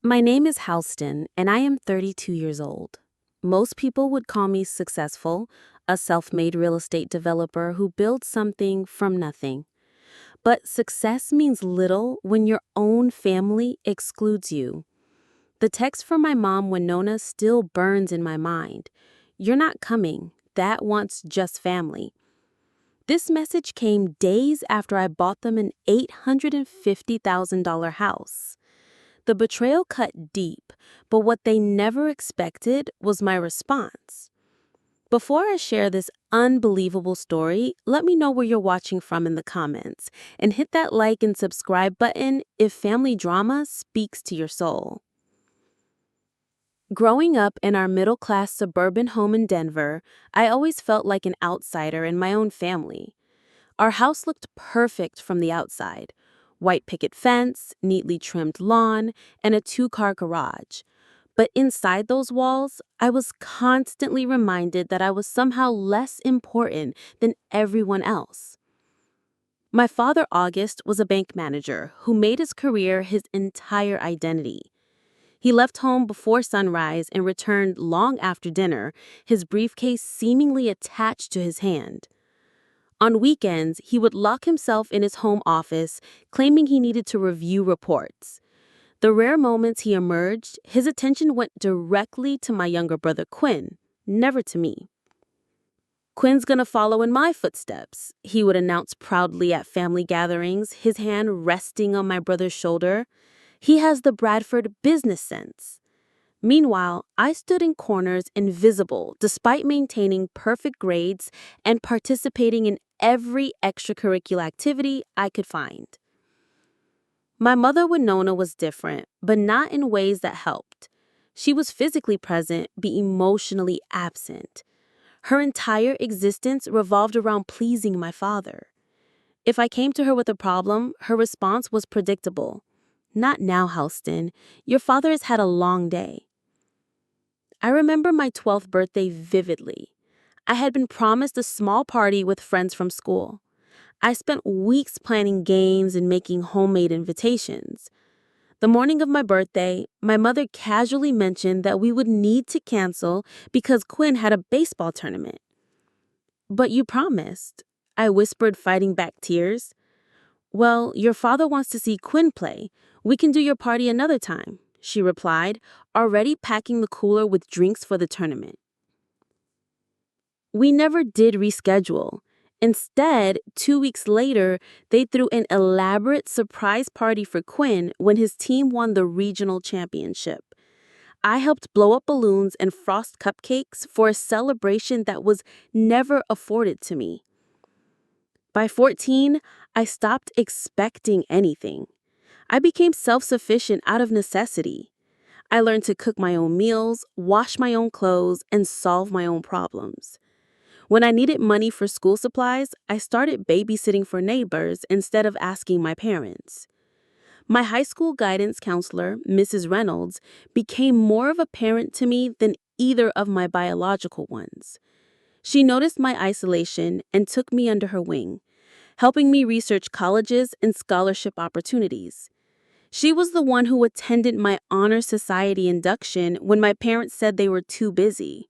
My name is Halston, and I am 32 years old. Most people would call me successful, a self-made real estate developer who builds something from nothing. But success means little when your own family excludes you. The text from my mom when Nona still burns in my mind. You're not coming. That wants just family. This message came days after I bought them an $850,000 house. The betrayal cut deep, but what they never expected was my response. Before I share this unbelievable story, let me know where you're watching from in the comments, and hit that like and subscribe button if family drama speaks to your soul. Growing up in our middle-class suburban home in Denver, I always felt like an outsider in my own family. Our house looked perfect from the outside. White picket fence, neatly trimmed lawn, and a two-car garage. But inside those walls, I was constantly reminded that I was somehow less important than everyone else. My father, August, was a bank manager who made his career his entire identity. He left home before sunrise and returned long after dinner, his briefcase seemingly attached to his hand. On weekends, he would lock himself in his home office, claiming he needed to review reports. The rare moments he emerged, his attention went directly to my younger brother Quinn, never to me. "Quinn's gonna follow in my footsteps," he would announce proudly at family gatherings, his hand resting on my brother's shoulder. "He has the Bradford business sense." Meanwhile, I stood in corners invisible despite maintaining perfect grades and participating in every extracurricular activity I could find. My mother with Nona was different, but not in ways that helped. She was physically present, but emotionally absent. Her entire existence revolved around pleasing my father. If I came to her with a problem, her response was predictable. "Not now, Halston. Your father has had a long day." I remember my 12th birthday vividly. I had been promised a small party with friends from school. I spent weeks planning games and making homemade invitations. The morning of my birthday, my mother casually mentioned that we would need to cancel because Quinn had a baseball tournament. "But you promised," I whispered, fighting back tears. "Well, your father wants to see Quinn play. We can do your party another time," she replied, already packing the cooler with drinks for the tournament. We never did reschedule. Instead, 2 weeks later, they threw an elaborate surprise party for Quinn when his team won the regional championship. I helped blow up balloons and frost cupcakes for a celebration that was never afforded to me. By 14, I stopped expecting anything. I became self-sufficient out of necessity. I learned to cook my own meals, wash my own clothes, and solve my own problems. When I needed money for school supplies, I started babysitting for neighbors instead of asking my parents. My high school guidance counselor, Mrs. Reynolds, became more of a parent to me than either of my biological ones. She noticed my isolation and took me under her wing, helping me research colleges and scholarship opportunities. She was the one who attended my honor society induction when my parents said they were too busy.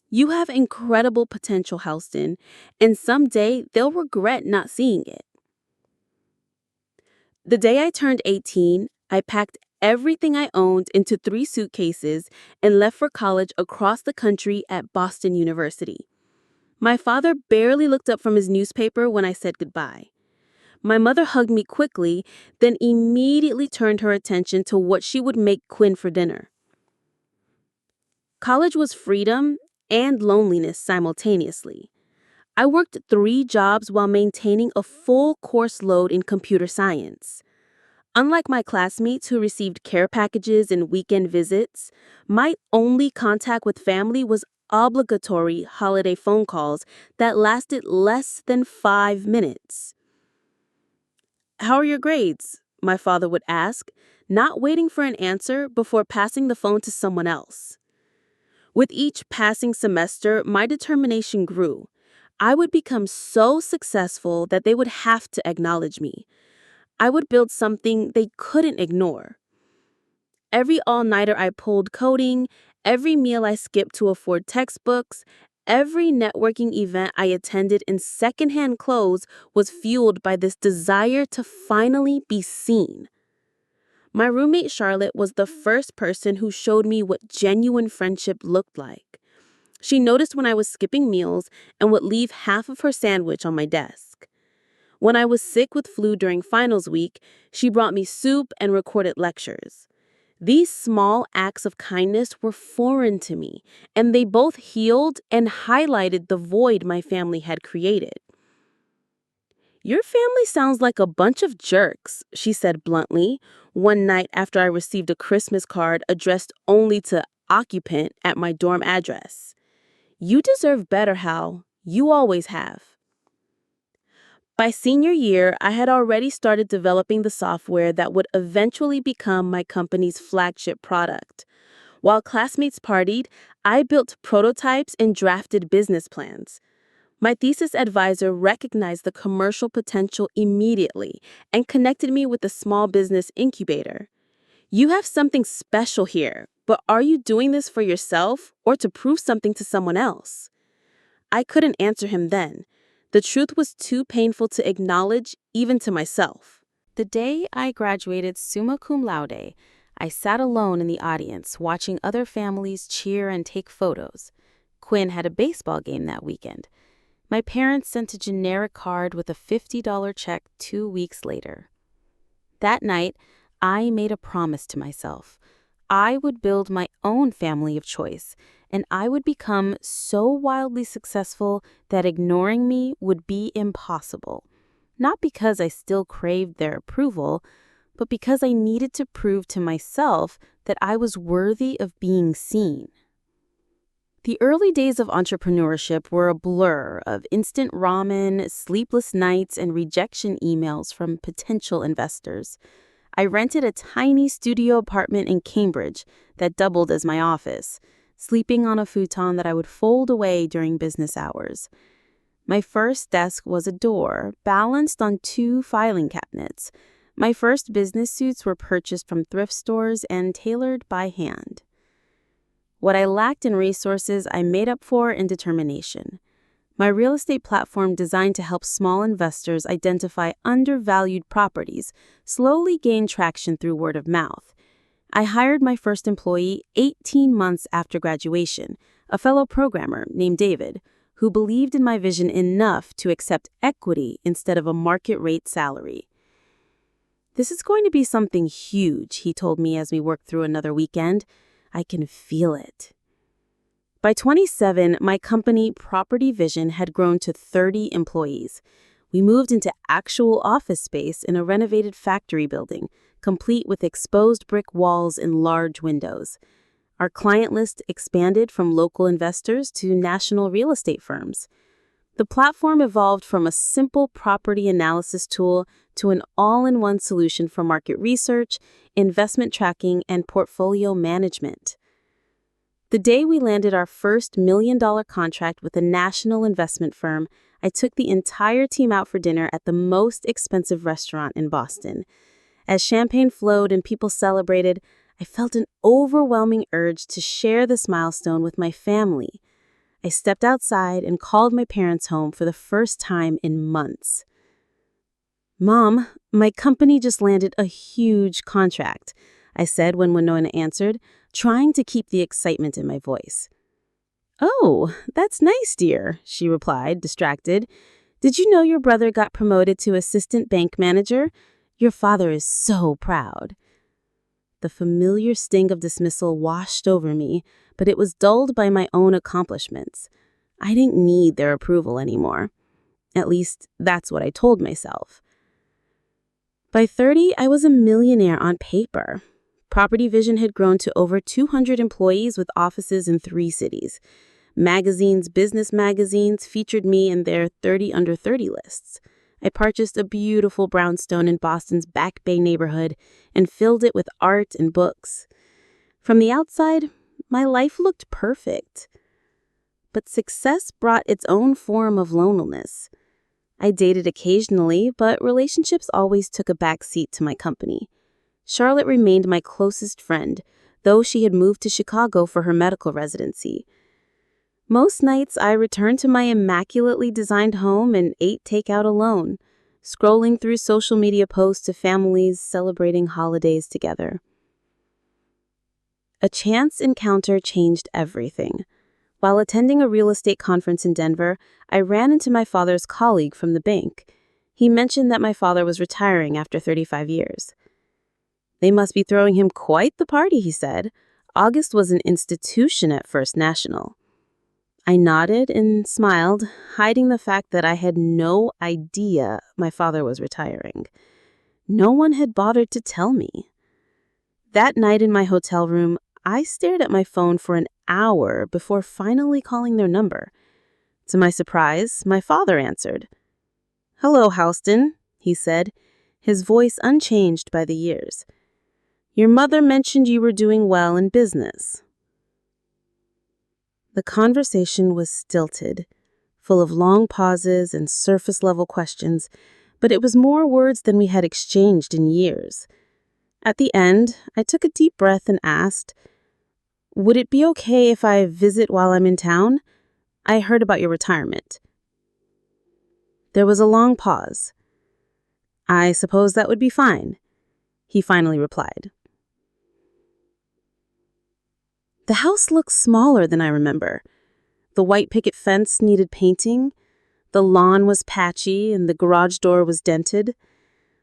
"You have incredible potential, Halston, and someday they'll regret not seeing it." The day I turned 18, I packed everything I owned into 3 suitcases and left for college across the country at Boston University. My father barely looked up from his newspaper when I said goodbye. My mother hugged me quickly, then immediately turned her attention to what she would make Quinn for dinner. College was freedom and loneliness simultaneously. I worked 3 jobs while maintaining a full course load in computer science. Unlike my classmates who received care packages and weekend visits, my only contact with family was obligatory holiday phone calls that lasted less than 5 minutes. "How are your grades?" my father would ask, not waiting for an answer before passing the phone to someone else. With each passing semester, my determination grew. I would become so successful that they would have to acknowledge me. I would build something they couldn't ignore. Every all-nighter I pulled coding, every meal I skipped to afford textbooks, every networking event I attended in secondhand clothes was fueled by this desire to finally be seen. My roommate Charlotte was the first person who showed me what genuine friendship looked like. She noticed when I was skipping meals and would leave half of her sandwich on my desk. When I was sick with flu during finals week, she brought me soup and recorded lectures. These small acts of kindness were foreign to me, and they both healed and highlighted the void my family had created. "Your family sounds like a bunch of jerks," she said bluntly, one night after I received a Christmas card addressed only to occupant at my dorm address. "You deserve better, Hal. You always have." By senior year, I had already started developing the software that would eventually become my company's flagship product. While classmates partied, I built prototypes and drafted business plans. My thesis advisor recognized the commercial potential immediately and connected me with a small business incubator. "You have something special here, but are you doing this for yourself or to prove something to someone else?" I couldn't answer him then. The truth was too painful to acknowledge, even to myself. The day I graduated summa cum laude, I sat alone in the audience, watching other families cheer and take photos. Quinn had a baseball game that weekend. My parents sent a generic card with a $50 check 2 weeks later. That night, I made a promise to myself. I would build my own family of choice, and I would become so wildly successful that ignoring me would be impossible. Not because I still craved their approval, but because I needed to prove to myself that I was worthy of being seen. The early days of entrepreneurship were a blur of instant ramen, sleepless nights, and rejection emails from potential investors. I rented a tiny studio apartment in Cambridge that doubled as my office, sleeping on a futon that I would fold away during business hours. My first desk was a door, balanced on 2 filing cabinets. My first business suits were purchased from thrift stores and tailored by hand. What I lacked in resources, I made up for in determination. My real estate platform, designed to help small investors identify undervalued properties, slowly gained traction through word of mouth. I hired my first employee 18 months after graduation, a fellow programmer named David, who believed in my vision enough to accept equity instead of a market-rate salary. "This is going to be something huge," he told me as we worked through another weekend. "I can feel it." By 27, my company, Property Vision, had grown to 30 employees. We moved into actual office space in a renovated factory building, complete with exposed brick walls and large windows. Our client list expanded from local investors to national real estate firms. The platform evolved from a simple property analysis tool to an all-in-one solution for market research, investment tracking, and portfolio management. The day we landed our first $1 million contract with a national investment firm, I took the entire team out for dinner at the most expensive restaurant in Boston. As champagne flowed and people celebrated, I felt an overwhelming urge to share this milestone with my family. I stepped outside and called my parents home for the first time in months. "Mom, my company just landed a huge contract," I said when Winona answered, trying to keep the excitement in my voice. "Oh, that's nice, dear," she replied, distracted. "Did you know your brother got promoted to assistant bank manager? Your father is so proud." The familiar sting of dismissal washed over me, but it was dulled by my own accomplishments. I didn't need their approval anymore. At least, that's what I told myself. By 30, I was a millionaire on paper. Property Vision had grown to over 200 employees with offices in 3 cities. Business magazines featured me in their 30 under 30 lists. I purchased a beautiful brownstone in Boston's Back Bay neighborhood and filled it with art and books. From the outside, my life looked perfect. But success brought its own form of loneliness. I dated occasionally, but relationships always took a back seat to my company. Charlotte remained my closest friend, though she had moved to Chicago for her medical residency. Most nights, I returned to my immaculately designed home and ate takeout alone, scrolling through social media posts of families celebrating holidays together. A chance encounter changed everything. While attending a real estate conference in Denver, I ran into my father's colleague from the bank. He mentioned that my father was retiring after 35 years. "They must be throwing him quite the party," he said. "August was an institution at First National." I nodded and smiled, hiding the fact that I had no idea my father was retiring. No one had bothered to tell me. That night in my hotel room, I stared at my phone for an hour before finally calling their number. To my surprise, my father answered. "Hello, Houston," he said, his voice unchanged by the years. "Your mother mentioned you were doing well in business." The conversation was stilted, full of long pauses and surface-level questions, but it was more words than we had exchanged in years. At the end, I took a deep breath and asked, "Would it be okay if I visit while I'm in town? I heard about your retirement." There was a long pause. "I suppose that would be fine," he finally replied. The house looked smaller than I remember. The white picket fence needed painting, the lawn was patchy, and the garage door was dented.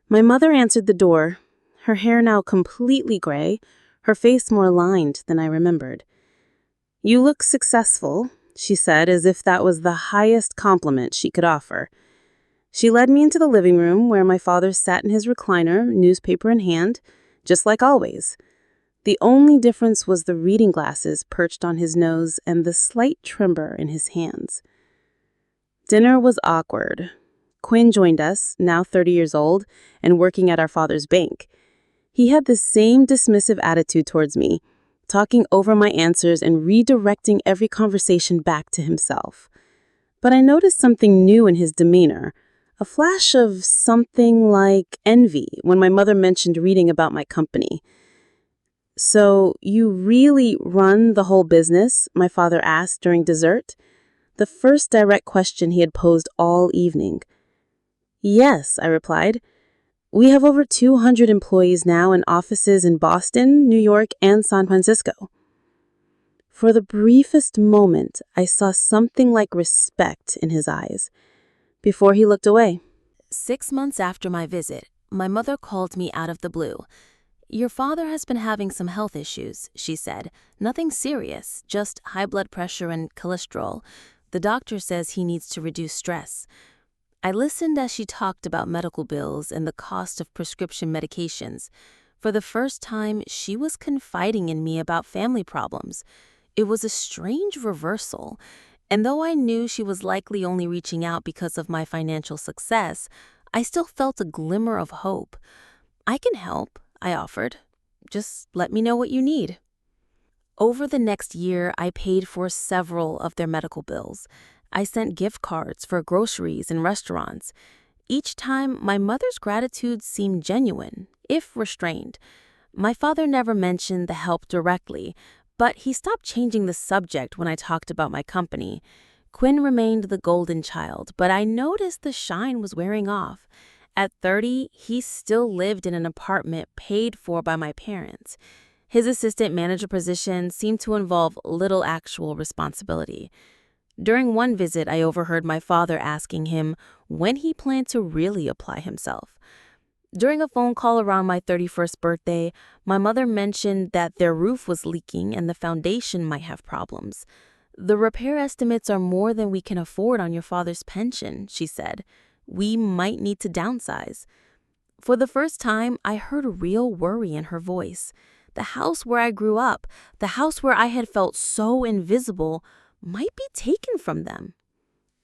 My mother answered the door, her hair now completely gray, her face more lined than I remembered. "You look successful," she said, as if that was the highest compliment she could offer. She led me into the living room where my father sat in his recliner, newspaper in hand, just like always. The only difference was the reading glasses perched on his nose and the slight tremor in his hands. Dinner was awkward. Quinn joined us, now 30 years old, and working at our father's bank. He had the same dismissive attitude towards me, talking over my answers and redirecting every conversation back to himself. But I noticed something new in his demeanor, a flash of something like envy when my mother mentioned reading about my company. "So you really run the whole business?" my father asked during dessert, the first direct question he had posed all evening. "Yes," I replied. "We have over 200 employees now in offices in Boston, New York, and San Francisco." For the briefest moment, I saw something like respect in his eyes, before he looked away. 6 months after my visit, my mother called me out of the blue. "Your father has been having some health issues," she said. "Nothing serious, just high blood pressure and cholesterol. The doctor says he needs to reduce stress." I listened as she talked about medical bills and the cost of prescription medications. For the first time, she was confiding in me about family problems. It was a strange reversal, and though I knew she was likely only reaching out because of my financial success, I still felt a glimmer of hope. "I can help," I offered. "Just let me know what you need." Over the next year, I paid for several of their medical bills. I sent gift cards for groceries and restaurants. Each time, my mother's gratitude seemed genuine, if restrained. My father never mentioned the help directly, but he stopped changing the subject when I talked about my company. Quinn remained the golden child, but I noticed the shine was wearing off. At 30, he still lived in an apartment paid for by my parents. His assistant manager position seemed to involve little actual responsibility. During one visit, I overheard my father asking him when he planned to really apply himself. During a phone call around my 31st birthday, my mother mentioned that their roof was leaking and the foundation might have problems. "The repair estimates are more than we can afford on your father's pension," she said. "We might need to downsize." For the first time, I heard real worry in her voice. The house where I grew up, the house where I had felt so invisible, might be taken from them.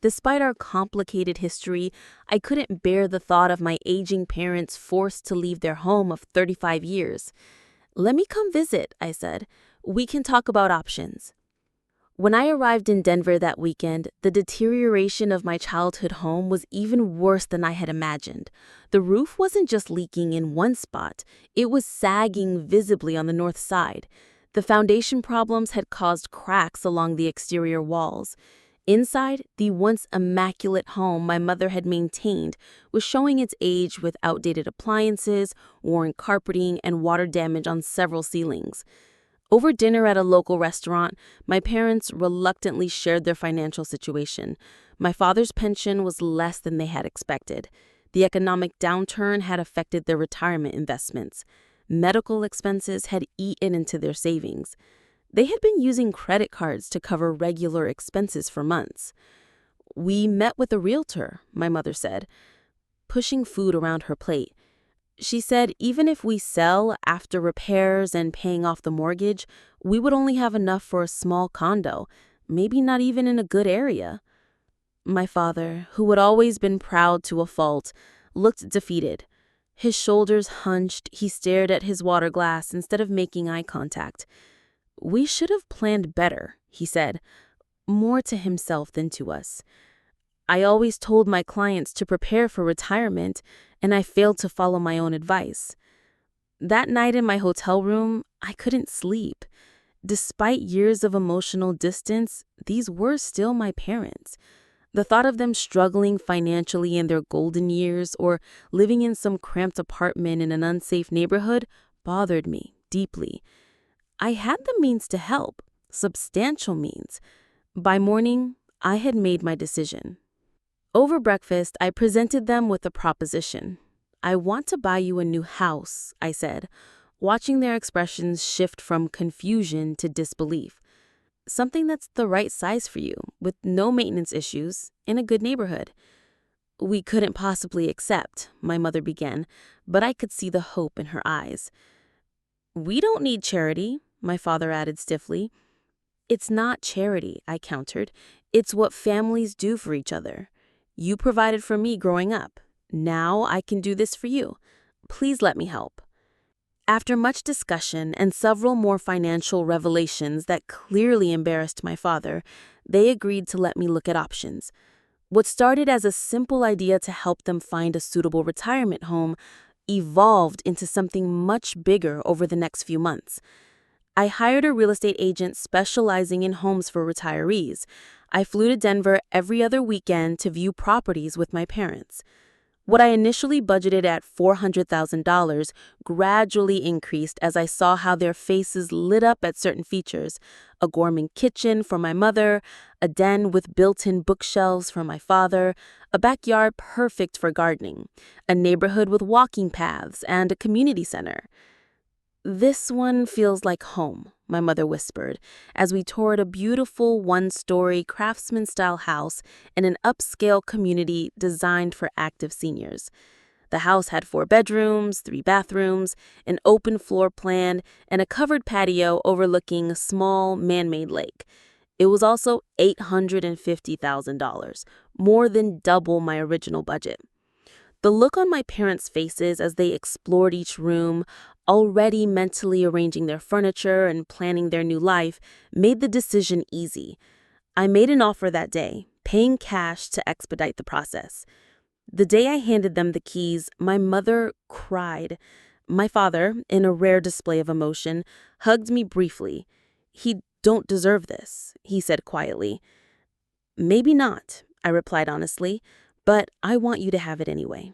Despite our complicated history, I couldn't bear the thought of my aging parents forced to leave their home of 35 years. "Let me come visit," I said. "We can talk about options." When I arrived in Denver that weekend, the deterioration of my childhood home was even worse than I had imagined. The roof wasn't just leaking in one spot, it was sagging visibly on the north side. The foundation problems had caused cracks along the exterior walls. Inside, the once immaculate home my mother had maintained was showing its age with outdated appliances, worn carpeting, and water damage on several ceilings. Over dinner at a local restaurant, my parents reluctantly shared their financial situation. My father's pension was less than they had expected. The economic downturn had affected their retirement investments. Medical expenses had eaten into their savings. They had been using credit cards to cover regular expenses for months. "We met with a realtor," my mother said, pushing food around her plate. She said even if we sell after repairs and paying off the mortgage, we would only have enough for a small condo, maybe not even in a good area. My father, who had always been proud to a fault, looked defeated. His shoulders hunched, he stared at his water glass instead of making eye contact. "We should have planned better," he said, more to himself than to us. "I always told my clients to prepare for retirement, and I failed to follow my own advice." That night in my hotel room, I couldn't sleep. Despite years of emotional distance, these were still my parents. The thought of them struggling financially in their golden years or living in some cramped apartment in an unsafe neighborhood bothered me deeply. I had the means to help, substantial means. By morning, I had made my decision. Over breakfast, I presented them with a proposition. "I want to buy you a new house," I said, watching their expressions shift from confusion to disbelief. "Something that's the right size for you, with no maintenance issues, in a good neighborhood." "We couldn't possibly accept," my mother began, but I could see the hope in her eyes. "We don't need charity," my father added stiffly. "It's not charity," I countered. "It's what families do for each other. You provided for me growing up. Now I can do this for you. Please let me help." After much discussion and several more financial revelations that clearly embarrassed my father, they agreed to let me look at options. What started as a simple idea to help them find a suitable retirement home evolved into something much bigger over the next few months. I hired a real estate agent specializing in homes for retirees. I flew to Denver every other weekend to view properties with my parents. What I initially budgeted at $400,000 gradually increased as I saw how their faces lit up at certain features: a gourmet kitchen for my mother, a den with built-in bookshelves for my father, a backyard perfect for gardening, a neighborhood with walking paths, and a community center. "This one feels like home," my mother whispered, as we toured a beautiful one-story craftsman-style house in an upscale community designed for active seniors. The house had 4 bedrooms, 3 bathrooms, an open floor plan, and a covered patio overlooking a small man-made lake. It was also $850,000, more than double my original budget. The look on my parents' faces as they explored each room, already mentally arranging their furniture and planning their new life, made the decision easy. I made an offer that day, paying cash to expedite the process. The day I handed them the keys, my mother cried. My father, in a rare display of emotion, hugged me briefly. "He don't deserve this," he said quietly. "Maybe not," I replied honestly, "but I want you to have it anyway."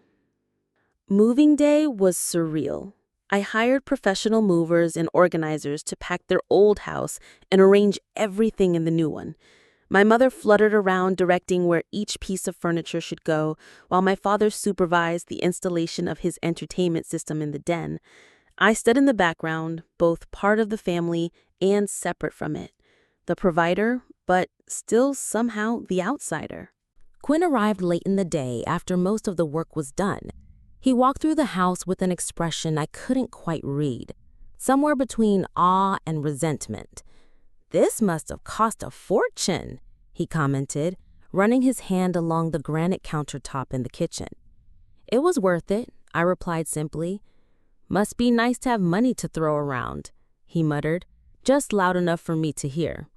Moving day was surreal. I hired professional movers and organizers to pack their old house and arrange everything in the new one. My mother fluttered around directing where each piece of furniture should go, while my father supervised the installation of his entertainment system in the den. I stood in the background, both part of the family and separate from it. The provider, but still somehow the outsider. Quinn arrived late in the day after most of the work was done. He walked through the house with an expression I couldn't quite read, somewhere between awe and resentment. "This must have cost a fortune," he commented, running his hand along the granite countertop in the kitchen. "It was worth it," I replied simply. "Must be nice to have money to throw around," he muttered, just loud enough for me to hear.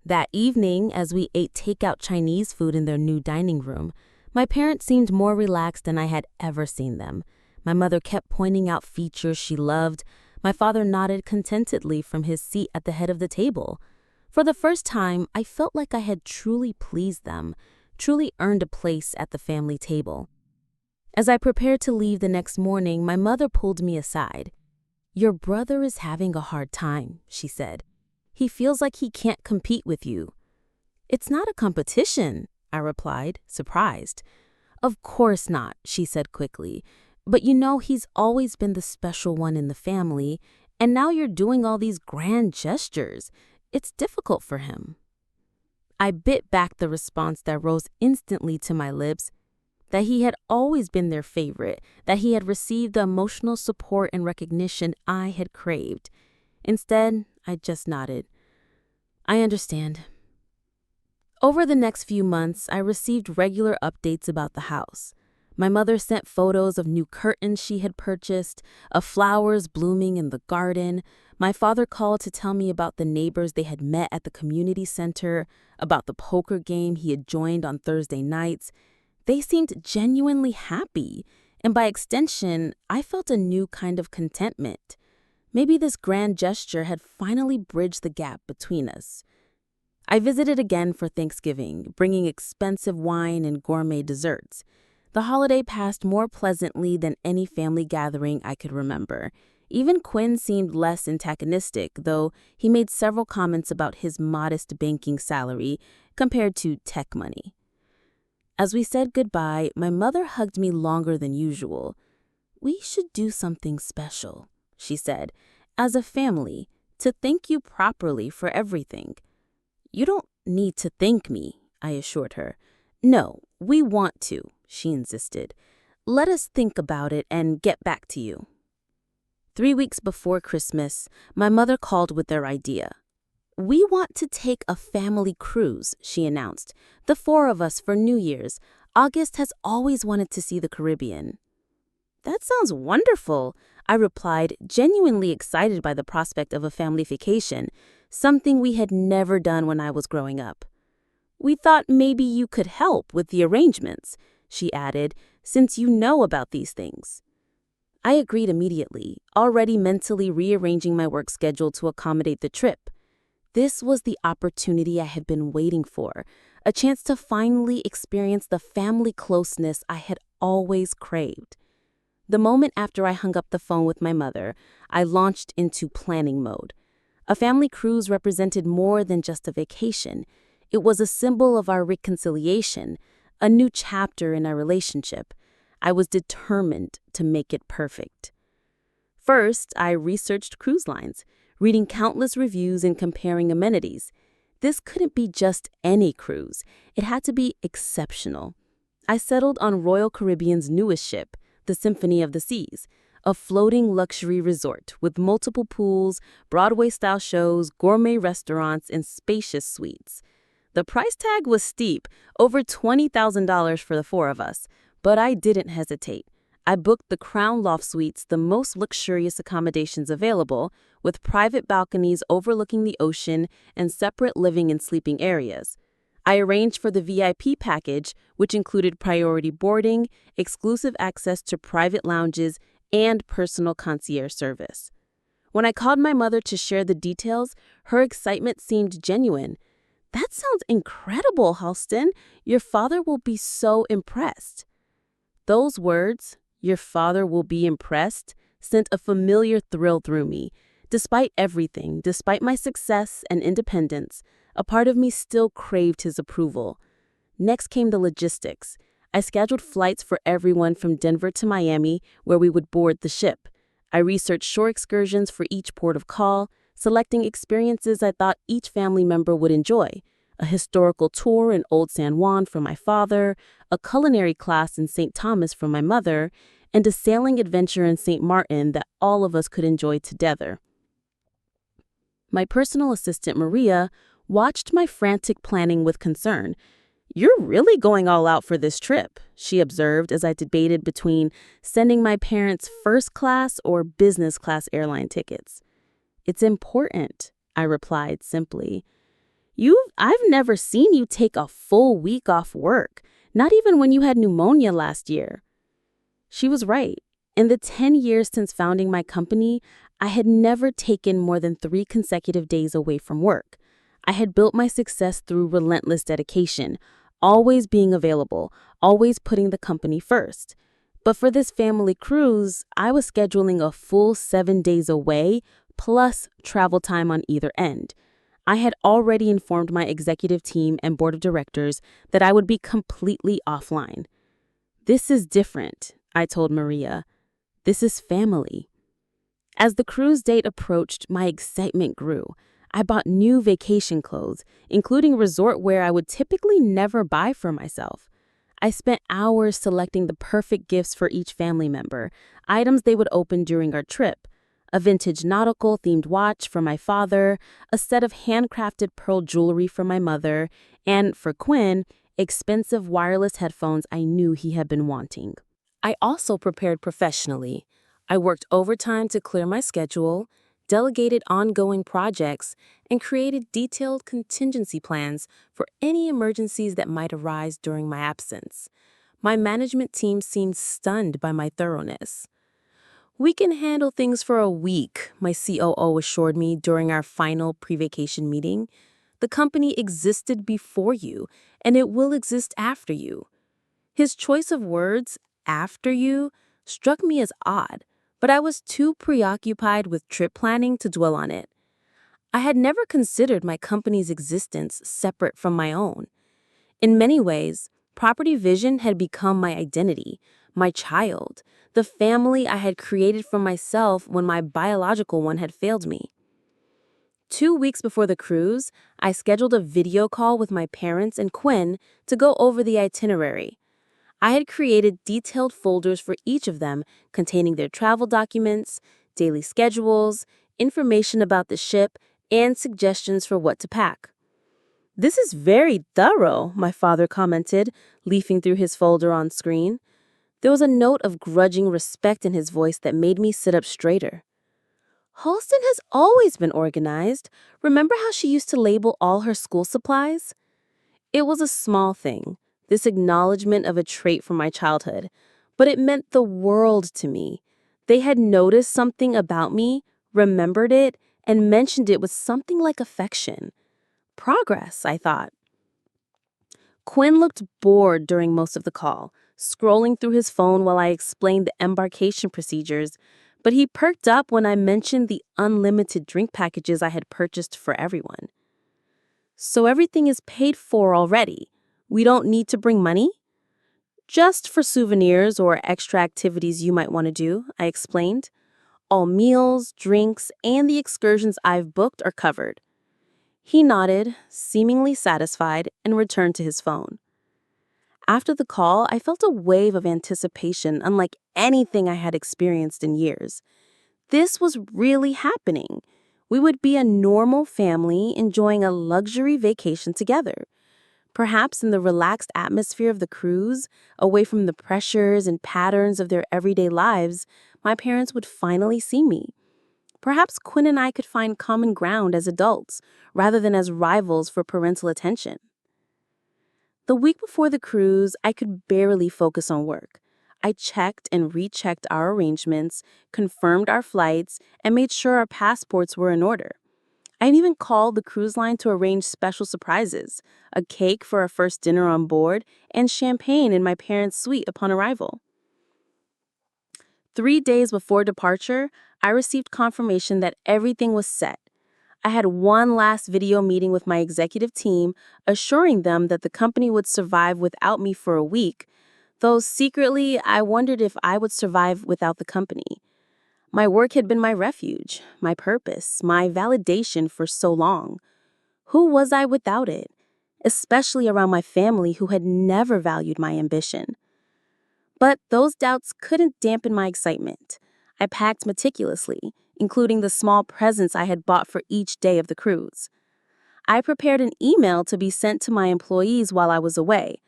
That evening, as we ate takeout Chinese food in their new dining room, my parents seemed more relaxed than I had ever seen them. My mother kept pointing out features she loved. My father nodded contentedly from his seat at the head of the table. For the first time, I felt like I had truly pleased them, truly earned a place at the family table. As I prepared to leave the next morning, my mother pulled me aside. "Your brother is having a hard time," she said. "He feels like he can't compete with you." "It's not a competition," I replied, surprised. "Of course not," she said quickly. "But you know he's always been the special one in the family, and now you're doing all these grand gestures. It's difficult for him." I bit back the response that rose instantly to my lips, that he had always been their favorite, that he had received the emotional support and recognition I had craved. Instead, I just nodded. "I understand." Over the next few months, I received regular updates about the house. My mother sent photos of new curtains she had purchased, of flowers blooming in the garden. My father called to tell me about the neighbors they had met at the community center, about the poker game he had joined on Thursday nights. They seemed genuinely happy, and by extension, I felt a new kind of contentment. Maybe this grand gesture had finally bridged the gap between us. I visited again for Thanksgiving, bringing expensive wine and gourmet desserts. The holiday passed more pleasantly than any family gathering I could remember. Even Quinn seemed less antagonistic, though he made several comments about his modest banking salary compared to tech money. As we said goodbye, my mother hugged me longer than usual. "We should do something special," she said, "as a family, to thank you properly for everything." "You don't need to thank me," I assured her. "No, we want to," she insisted. "Let us think about it and get back to you." 3 weeks before Christmas, my mother called with their idea. "We want to take a family cruise," she announced. "The 4 of us for New Year's. August has always wanted to see the Caribbean." "That sounds wonderful," I replied, genuinely excited by the prospect of a family vacation, something we had never done when I was growing up. "We thought maybe you could help with the arrangements," she added, "since you know about these things." I agreed immediately, already mentally rearranging my work schedule to accommodate the trip. This was the opportunity I had been waiting for, a chance to finally experience the family closeness I had always craved. The moment after I hung up the phone with my mother, I launched into planning mode. A family cruise represented more than just a vacation. It was a symbol of our reconciliation, a new chapter in our relationship. I was determined to make it perfect. First, I researched cruise lines, reading countless reviews and comparing amenities. This couldn't be just any cruise. It had to be exceptional. I settled on Royal Caribbean's newest ship, the Symphony of the Seas, a floating luxury resort with multiple pools, Broadway-style shows, gourmet restaurants, and spacious suites. The price tag was steep, over $20,000 for the 4 of us, but I didn't hesitate. I booked the Crown Loft Suites, the most luxurious accommodations available, with private balconies overlooking the ocean and separate living and sleeping areas. I arranged for the VIP package, which included priority boarding, exclusive access to private lounges, and personal concierge service. When I called my mother to share the details, her excitement seemed genuine. "That sounds incredible, Halston. Your father will be so impressed." Those words, "your father will be impressed," sent a familiar thrill through me. Despite everything, despite my success and independence, a part of me still craved his approval. Next came the logistics. I scheduled flights for everyone from Denver to Miami, where we would board the ship. I researched shore excursions for each port of call, selecting experiences I thought each family member would enjoy. A historical tour in Old San Juan for my father, a culinary class in St. Thomas for my mother, and a sailing adventure in St. Martin that all of us could enjoy together. My personal assistant, Maria, watched my frantic planning with concern. "You're really going all out for this trip," she observed as I debated between sending my parents first class or business class airline tickets. "It's important," I replied simply. I've never seen you take a full week off work, not even when you had pneumonia last year." She was right. In the 10 years since founding my company, I had never taken more than 3 consecutive days away from work. I had built my success through relentless dedication, always being available, always putting the company first. But for this family cruise, I was scheduling a full 7 days away, plus travel time on either end. I had already informed my executive team and board of directors that I would be completely offline. "This is different," I told Maria. "This is family." As the cruise date approached, my excitement grew. I bought new vacation clothes, including resort wear I would typically never buy for myself. I spent hours selecting the perfect gifts for each family member, items they would open during our trip. A vintage nautical-themed watch for my father, a set of handcrafted pearl jewelry for my mother, and, for Quinn, expensive wireless headphones I knew he had been wanting. I also prepared professionally. I worked overtime to clear my schedule, delegated ongoing projects, and created detailed contingency plans for any emergencies that might arise during my absence. My management team seemed stunned by my thoroughness. "We can handle things for a week," my COO assured me during our final pre-vacation meeting. "The company existed before you, and it will exist after you." His choice of words, "after you," struck me as odd, but I was too preoccupied with trip planning to dwell on it. I had never considered my company's existence separate from my own. In many ways, Property Vision had become my identity, my child, the family I had created for myself when my biological one had failed me. 2 weeks before the cruise, I scheduled a video call with my parents and Quinn to go over the itinerary. I had created detailed folders for each of them containing their travel documents, daily schedules, information about the ship, and suggestions for what to pack. "This is very thorough," my father commented, leafing through his folder on screen. There was a note of grudging respect in his voice that made me sit up straighter. "Halston has always been organized. Remember how she used to label all her school supplies?" It was a small thing, this acknowledgement of a trait from my childhood, but it meant the world to me. They had noticed something about me, remembered it, and mentioned it with something like affection. Progress, I thought. Quinn looked bored during most of the call, scrolling through his phone while I explained the embarkation procedures, but he perked up when I mentioned the unlimited drink packages I had purchased for everyone. "So everything is paid for already. We don't need to bring money?" "Just for souvenirs or extra activities you might want to do," I explained. "All meals, drinks, and the excursions I've booked are covered." He nodded, seemingly satisfied, and returned to his phone. After the call, I felt a wave of anticipation unlike anything I had experienced in years. This was really happening. We would be a normal family enjoying a luxury vacation together. Perhaps in the relaxed atmosphere of the cruise, away from the pressures and patterns of their everyday lives, my parents would finally see me. Perhaps Quinn and I could find common ground as adults, rather than as rivals for parental attention. The week before the cruise, I could barely focus on work. I checked and rechecked our arrangements, confirmed our flights, and made sure our passports were in order. I even called the cruise line to arrange special surprises, a cake for our first dinner on board, and champagne in my parents' suite upon arrival. 3 days before departure, I received confirmation that everything was set. I had one last video meeting with my executive team, assuring them that the company would survive without me for a week, though secretly I wondered if I would survive without the company. My work had been my refuge, my purpose, my validation for so long. Who was I without it? Especially around my family who had never valued my ambition. But those doubts couldn't dampen my excitement. I packed meticulously, including the small presents I had bought for each day of the cruise. I prepared an email to be sent to my employees while I was away,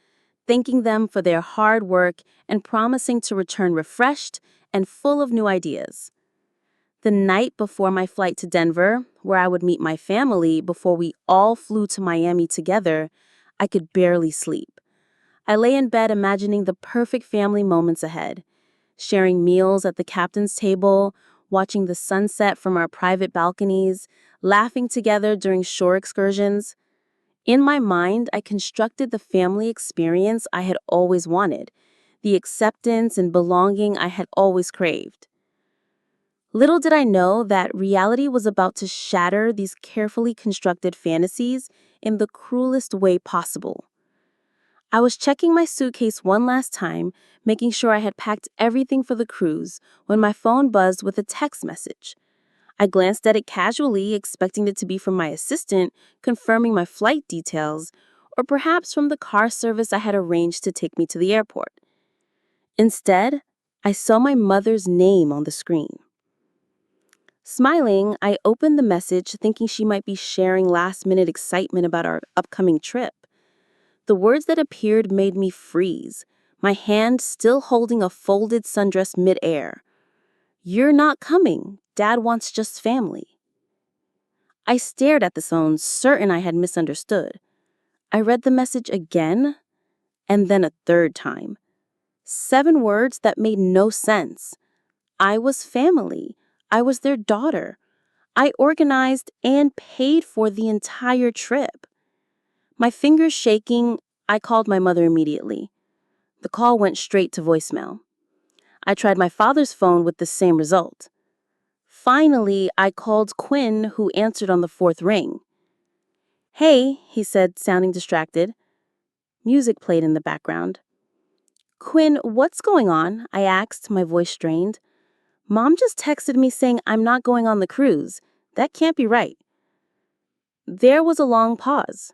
thanking them for their hard work and promising to return refreshed and full of new ideas. The night before my flight to Denver, where I would meet my family before we all flew to Miami together, I could barely sleep. I lay in bed imagining the perfect family moments ahead, sharing meals at the captain's table, watching the sunset from our private balconies, laughing together during shore excursions. In my mind, I constructed the family experience I had always wanted, the acceptance and belonging I had always craved. Little did I know that reality was about to shatter these carefully constructed fantasies in the cruelest way possible. I was checking my suitcase one last time, making sure I had packed everything for the cruise, when my phone buzzed with a text message. I glanced at it casually, expecting it to be from my assistant, confirming my flight details, or perhaps from the car service I had arranged to take me to the airport. Instead, I saw my mother's name on the screen. Smiling, I opened the message thinking she might be sharing last-minute excitement about our upcoming trip. The words that appeared made me freeze, my hand still holding a folded sundress midair. "You're not coming. Dad wants just family." I stared at the phone, certain I had misunderstood. I read the message again, and then a third time. 7 words that made no sense. I was family. I was their daughter. I organized and paid for the entire trip. My fingers shaking, I called my mother immediately. The call went straight to voicemail. I tried my father's phone with the same result. Finally, I called Quinn, who answered on the 4th ring. "Hey," he said, sounding distracted. Music played in the background. "Quinn, what's going on?" I asked, my voice strained. "Mom just texted me saying I'm not going on the cruise. That can't be right." There was a long pause.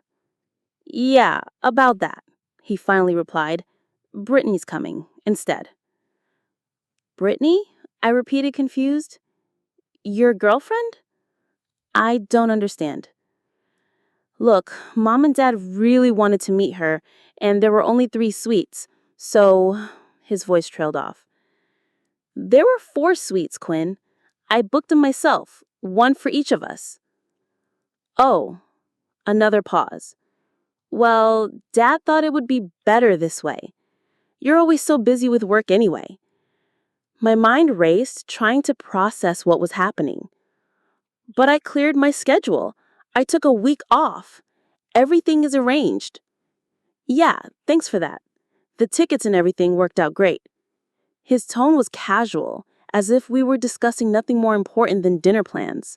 "Yeah, about that," he finally replied. "Brittany's coming, instead." "Brittany?" I repeated, confused. "Your girlfriend?" "I don't understand." "Look, Mom and Dad really wanted to meet her, and there were only 3 suites, so—" His voice trailed off. "There were 4 suites, Quinn. I booked them myself, one for each of us." "Oh." Another pause. "Well, Dad thought it would be better this way. You're always so busy with work anyway." My mind raced, trying to process what was happening. "But I cleared my schedule. I took a week off. Everything is arranged." "Yeah, thanks for that. The tickets and everything worked out great." His tone was casual, as if we were discussing nothing more important than dinner plans.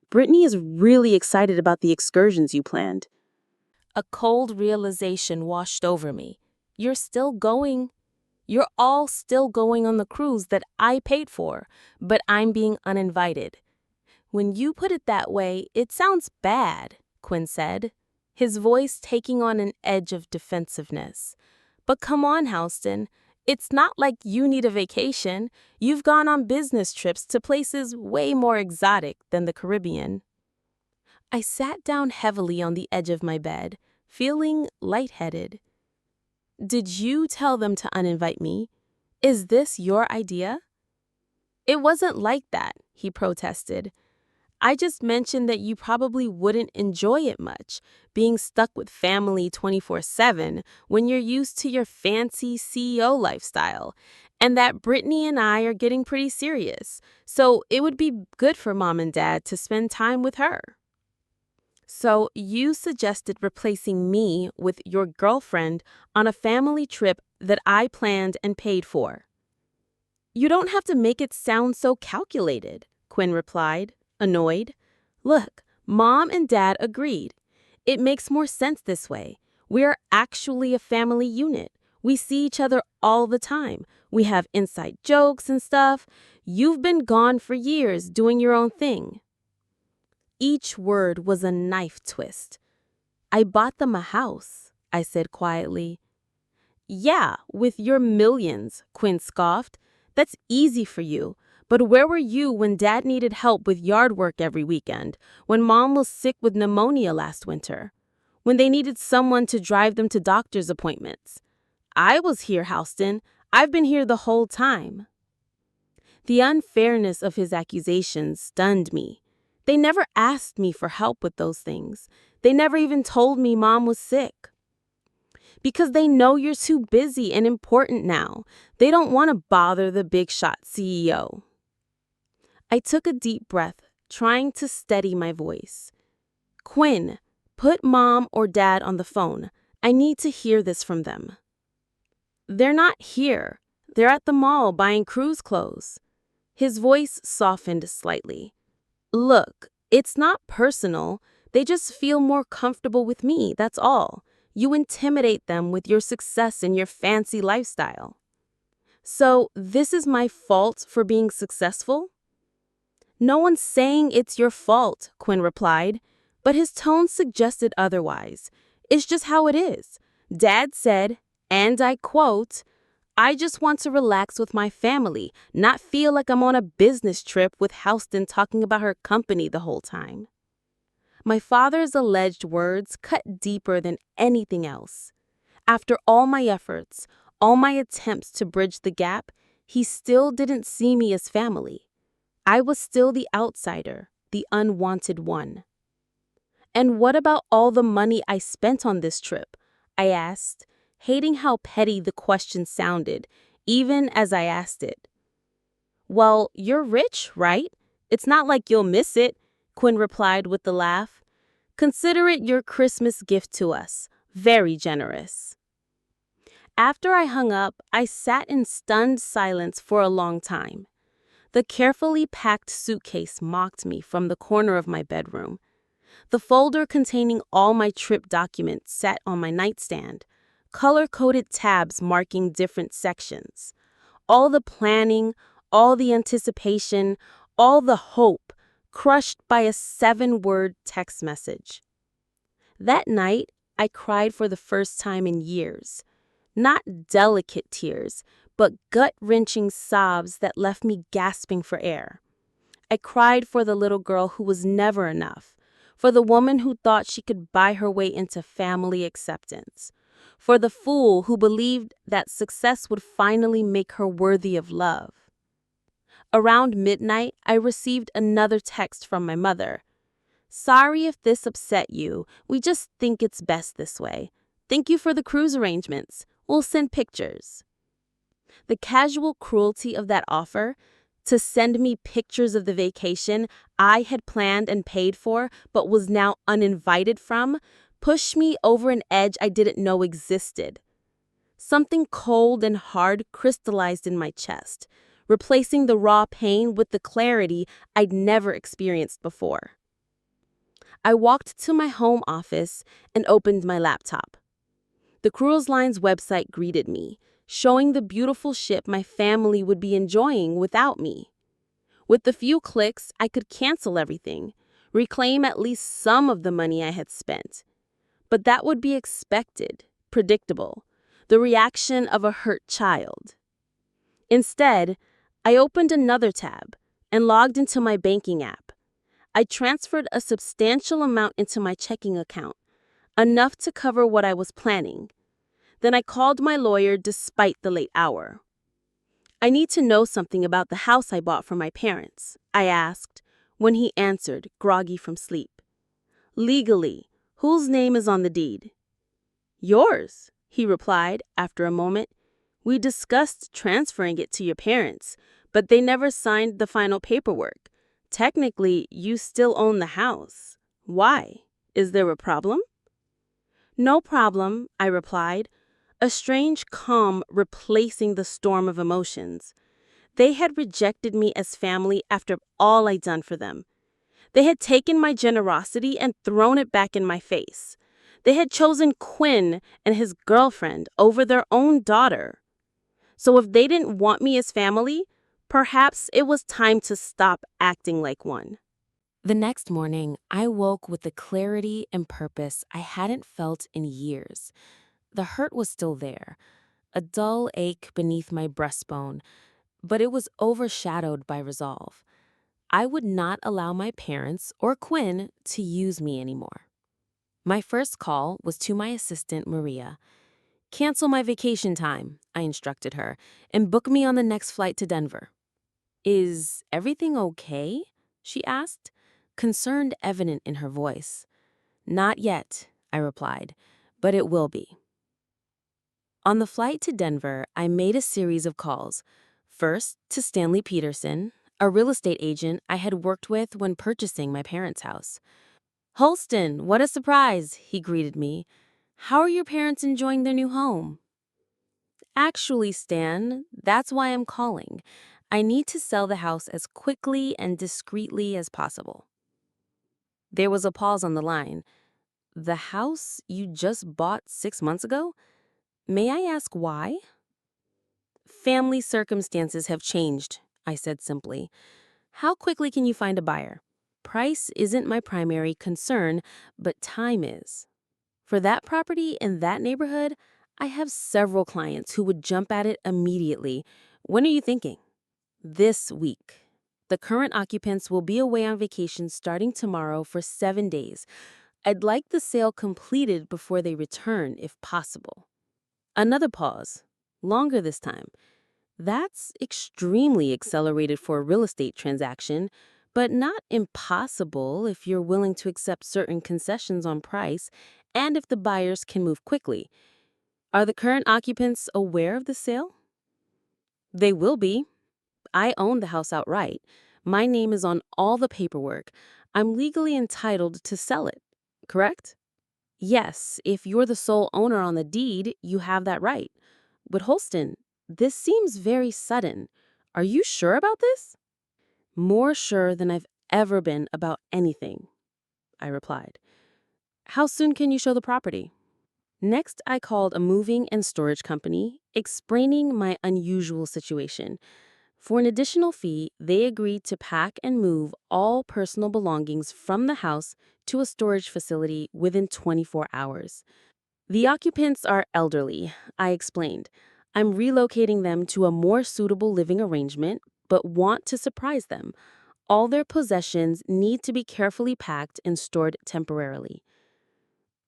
"Brittany is really excited about the excursions you planned." A cold realization washed over me. You're still going. You're all still going on the cruise that I paid for, but I'm being uninvited. "When you put it that way, it sounds bad," Quinn said, his voice taking on an edge of defensiveness. "But come on, Houston. It's not like you need a vacation. You've gone on business trips to places way more exotic than the Caribbean." I sat down heavily on the edge of my bed, feeling lightheaded. "Did you tell them to uninvite me? Is this your idea?" "It wasn't like that," he protested. "I just mentioned that you probably wouldn't enjoy it much, being stuck with family 24/7 when you're used to your fancy CEO lifestyle, and that Brittany and I are getting pretty serious, so it would be good for Mom and Dad to spend time with her." "So you suggested replacing me with your girlfriend on a family trip that I planned and paid for." "You don't have to make it sound so calculated," Quinn replied, annoyed. "Look, Mom and Dad agreed. It makes more sense this way. We're actually a family unit. We see each other all the time. We have inside jokes and stuff. You've been gone for years doing your own thing." Each word was a knife twist. "I bought them a house," I said quietly. "Yeah, with your millions," Quinn scoffed. "That's easy for you. But where were you when Dad needed help with yard work every weekend? When Mom was sick with pneumonia last winter? When they needed someone to drive them to doctor's appointments? I was here, Houston. I've been here the whole time." The unfairness of his accusations stunned me. They never asked me for help with those things. They never even told me Mom was sick. Because they know you're too busy and important now. They don't want to bother the big shot CEO. I took a deep breath, trying to steady my voice. Quinn, put Mom or Dad on the phone. I need to hear this from them. They're not here. They're at the mall buying cruise clothes. His voice softened slightly. Look, it's not personal. They just feel more comfortable with me, that's all. You intimidate them with your success and your fancy lifestyle. So, this is my fault for being successful? No one's saying it's your fault, Quinn replied, but his tone suggested otherwise. It's just how it is. Dad said, and I quote, I just want to relax with my family, not feel like I'm on a business trip with Houston talking about her company the whole time. My father's alleged words cut deeper than anything else. After all my efforts, all my attempts to bridge the gap, he still didn't see me as family. I was still the outsider, the unwanted one. And what about all the money I spent on this trip? I asked, hating how petty the question sounded, even as I asked it. Well, you're rich, right? It's not like you'll miss it, Quinn replied with a laugh. Consider it your Christmas gift to us. Very generous. After I hung up, I sat in stunned silence for a long time. The carefully packed suitcase mocked me from the corner of my bedroom. The folder containing all my trip documents sat on my nightstand, color-coded tabs marking different sections. All the planning, all the anticipation, all the hope, crushed by a 7-word text message. That night, I cried for the first time in years. Not delicate tears, but gut-wrenching sobs that left me gasping for air. I cried for the little girl who was never enough, for the woman who thought she could buy her way into family acceptance, for the fool who believed that success would finally make her worthy of love. Around midnight, I received another text from my mother. Sorry if this upset you. We just think it's best this way. Thank you for the cruise arrangements. We'll send pictures. The casual cruelty of that offer, to send me pictures of the vacation I had planned and paid for but was now uninvited from, pushed me over an edge I didn't know existed. Something cold and hard crystallized in my chest, replacing the raw pain with the clarity I'd never experienced before. I walked to my home office and opened my laptop. The cruise line's website greeted me, showing the beautiful ship my family would be enjoying without me. With a few clicks, I could cancel everything, reclaim at least some of the money I had spent. But that would be expected, predictable, the reaction of a hurt child. Instead, I opened another tab and logged into my banking app. I transferred a substantial amount into my checking account, enough to cover what I was planning. Then I called my lawyer despite the late hour. I need to know something about the house I bought for my parents, I asked, when he answered, groggy from sleep. Legally, whose name is on the deed? Yours, he replied after a moment. We discussed transferring it to your parents, but they never signed the final paperwork. Technically, you still own the house. Why? Is there a problem? No problem, I replied, a strange calm replacing the storm of emotions. They had rejected me as family after all I'd done for them. They had taken my generosity and thrown it back in my face. They had chosen Quinn and his girlfriend over their own daughter. So if they didn't want me as family, perhaps it was time to stop acting like one. The next morning, I woke with the clarity and purpose I hadn't felt in years. The hurt was still there, a dull ache beneath my breastbone, but it was overshadowed by resolve. I would not allow my parents or Quinn to use me anymore. My first call was to my assistant, Maria. Cancel my vacation time, I instructed her, and book me on the next flight to Denver. Is everything okay? She asked, concern evident in her voice. Not yet, I replied, but it will be. On the flight to Denver, I made a series of calls. First, to Stanley Peterson, a real estate agent I had worked with when purchasing my parents' house. Holston, what a surprise, he greeted me. How are your parents enjoying their new home? Actually, Stan, that's why I'm calling. I need to sell the house as quickly and discreetly as possible. There was a pause on the line. The house you just bought 6 months ago? May I ask why? Family circumstances have changed, I said simply. How quickly can you find a buyer? Price isn't my primary concern, but time is. For that property in that neighborhood, I have several clients who would jump at it immediately. When are you thinking? This week. The current occupants will be away on vacation starting tomorrow for 7 days. I'd like the sale completed before they return, if possible. Another pause. Longer this time. That's extremely accelerated for a real estate transaction, but not impossible if you're willing to accept certain concessions on price and if the buyers can move quickly. Are the current occupants aware of the sale? They will be. I own the house outright. My name is on all the paperwork. I'm legally entitled to sell it, correct? Yes, if you're the sole owner on the deed, you have that right. But Holston, this seems very sudden. Are you sure about this? More sure than I've ever been about anything, I replied. How soon can you show the property? Next, I called a moving and storage company, explaining my unusual situation. For an additional fee, they agreed to pack and move all personal belongings from the house to a storage facility within 24 hours. The occupants are elderly, I explained. I'm relocating them to a more suitable living arrangement, but want to surprise them. All their possessions need to be carefully packed and stored temporarily.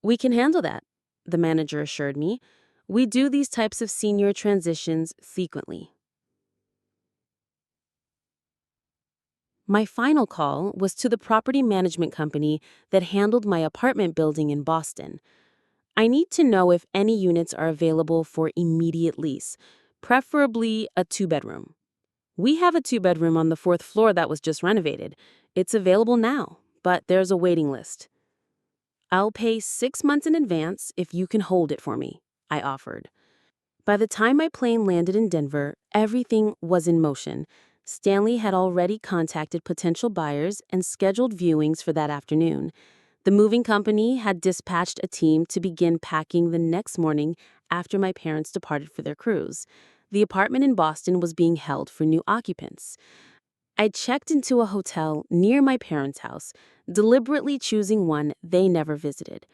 We can handle that, the manager assured me. We do these types of senior transitions frequently. My final call was to the property management company that handled my apartment building in Boston. I need to know if any units are available for immediate lease, preferably a 2-bedroom. We have a 2-bedroom on the 4th floor that was just renovated. It's available now, but there's a waiting list. I'll pay 6 months in advance if you can hold it for me, I offered. By the time my plane landed in Denver, everything was in motion. Stanley had already contacted potential buyers and scheduled viewings for that afternoon. The moving company had dispatched a team to begin packing the next morning after my parents departed for their cruise. The apartment in Boston was being held for new occupants. I checked into a hotel near my parents' house, deliberately choosing one they never visited.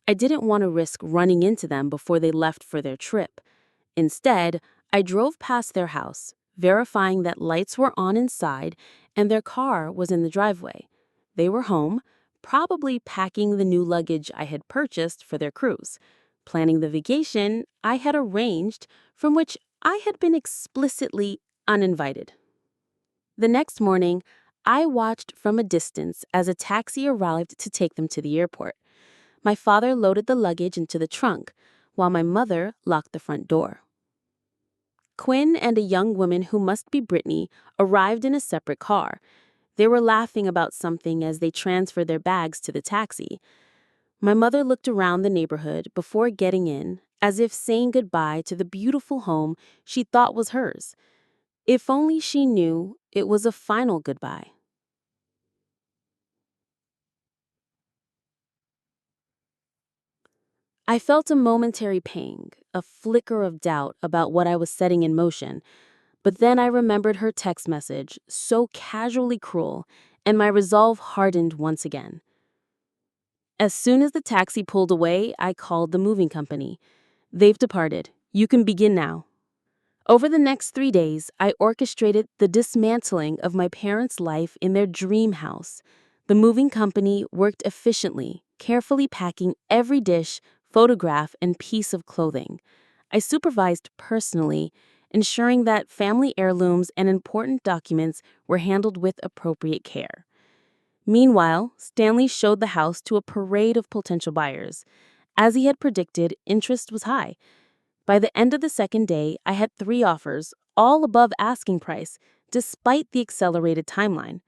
I didn't want to risk running into them before they left for their trip. Instead, I drove past their house, verifying that lights were on inside and their car was in the driveway. They were home, probably packing the new luggage I had purchased for their cruise, planning the vacation I had arranged from which I had been explicitly uninvited. The next morning, I watched from a distance as a taxi arrived to take them to the airport. My father loaded the luggage into the trunk, while my mother locked the front door. Quinn and a young woman who must be Brittany arrived in a separate car. They were laughing about something as they transferred their bags to the taxi. My mother looked around the neighborhood before getting in, as if saying goodbye to the beautiful home she thought was hers. If only she knew it was a final goodbye. I felt a momentary pang, a flicker of doubt about what I was setting in motion, but then I remembered her text message, so casually cruel, and my resolve hardened once again. As soon as the taxi pulled away, I called the moving company. They've departed. You can begin now. Over the next 3 days, I orchestrated the dismantling of my parents' life in their dream house. The moving company worked efficiently, carefully packing every dish, photograph, and piece of clothing. I supervised personally, ensuring that family heirlooms and important documents were handled with appropriate care. Meanwhile, Stanley showed the house to a parade of potential buyers. As he had predicted, interest was high. By the end of the second day, I had 3 offers, all above asking price, despite the accelerated timeline.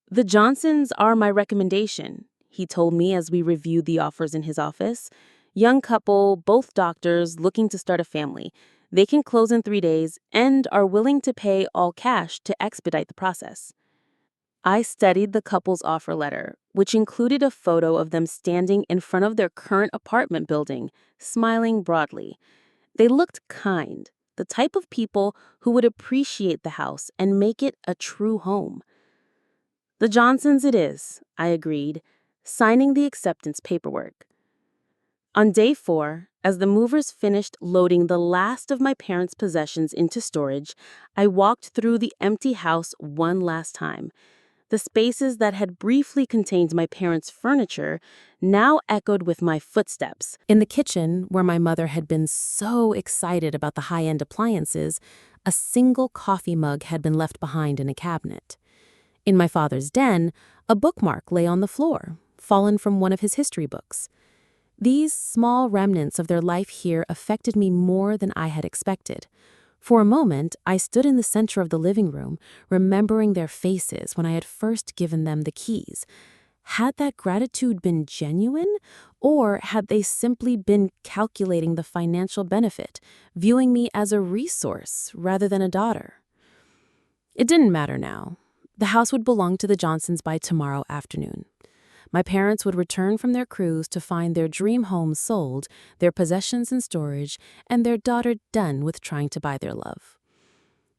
"The Johnsons are my recommendation," he told me as we reviewed the offers in his office. "Young couple, both doctors, looking to start a family. They can close in 3 days and are willing to pay all cash to expedite the process." I studied the couple's offer letter, which included a photo of them standing in front of their current apartment building, smiling broadly. They looked kind, the type of people who would appreciate the house and make it a true home. "The Johnsons it is," I agreed, signing the acceptance paperwork. On day 4, as the movers finished loading the last of my parents' possessions into storage, I walked through the empty house one last time. The spaces that had briefly contained my parents' furniture now echoed with my footsteps. In the kitchen, where my mother had been so excited about the high-end appliances, a single coffee mug had been left behind in a cabinet. In my father's den, a bookmark lay on the floor, fallen from one of his history books. These small remnants of their life here affected me more than I had expected. For a moment, I stood in the center of the living room, remembering their faces when I had first given them the keys. Had that gratitude been genuine, or had they simply been calculating the financial benefit, viewing me as a resource rather than a daughter? It didn't matter now. The house would belong to the Johnsons by tomorrow afternoon. My parents would return from their cruise to find their dream home sold, their possessions in storage, and their daughter done with trying to buy their love.